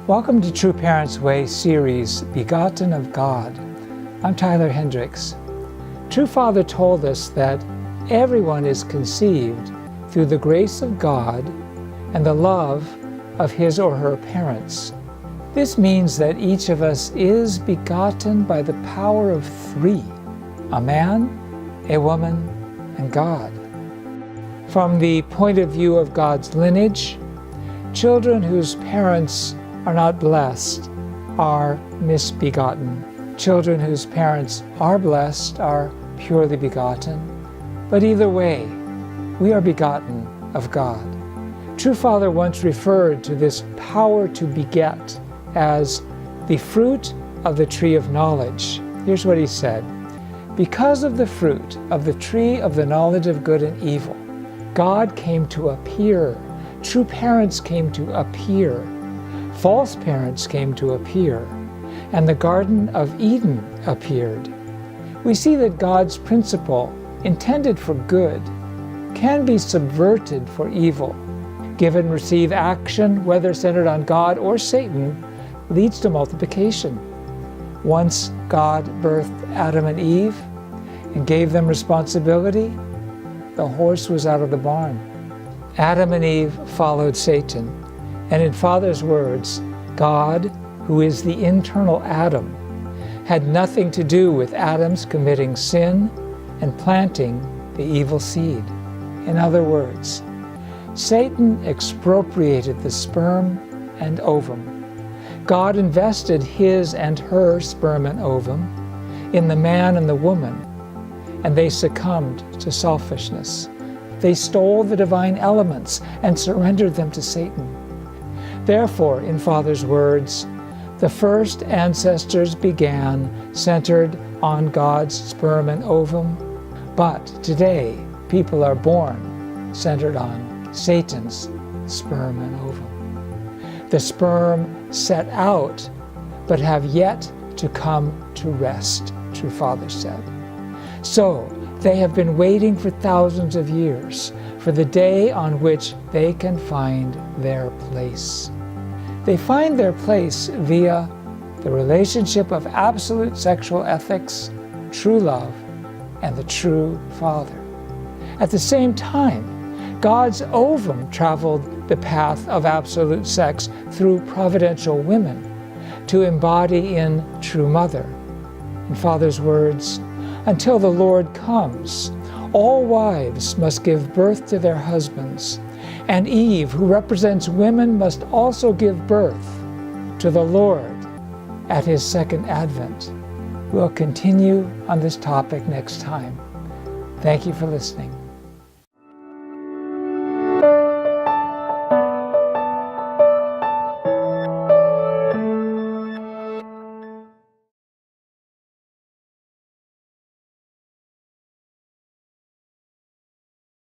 Welcome to True Parents Way series, Begotten of God. I'm Tyler Hendricks. True Father told us that everyone is conceived through the grace of God and the love of his or her parents. This means that each of us is begotten by the power of three: a man, a woman, and God. From the point of view of God's lineage, children whose parents are not blessed are misbegotten. Children whose parents are blessed are purely begotten. But either way, we are begotten of God. True Father once referred to this power to beget as the fruit of the tree of knowledge. Here's what he said: because of the fruit of the tree of the knowledge of good and evil, God came to appear. True parents came to appear. False parents came to appear. And the Garden of Eden appeared. We see that God's principle, intended for good, can be subverted for evil. Give and receive action, whether centered on God or Satan, leads to multiplication. Once God birthed Adam and Eve and gave them responsibility, the horse was out of the barn. Adam and Eve followed Satan, and in Father's words, God, who is the internal Adam, had nothing to do with Adam's committing sin and planting the evil seed. In other words, Satan expropriated the sperm and ovum. God invested his and her sperm and ovum in the man and the woman, and they succumbed to selfishness. They stole the divine elements and surrendered them to Satan. Therefore, in Father's words, the first ancestors began centered on God's sperm and ovum, but today people are born centered on Satan's sperm and ovum. The sperm set out, but have yet to come to rest, True Father said. So, they have been waiting for thousands of years for the day on which they can find their place. They find their place via the relationship of absolute sexual ethics, true love, and the true Father. At the same time, God's ovum traveled the path of absolute sex through providential women to embody in true mother. In Father's words, until the Lord comes, all wives must give birth to their husbands, and Eve, who represents women, must also give birth to the Lord at his second advent. We'll continue on this topic next time. Thank you for listening.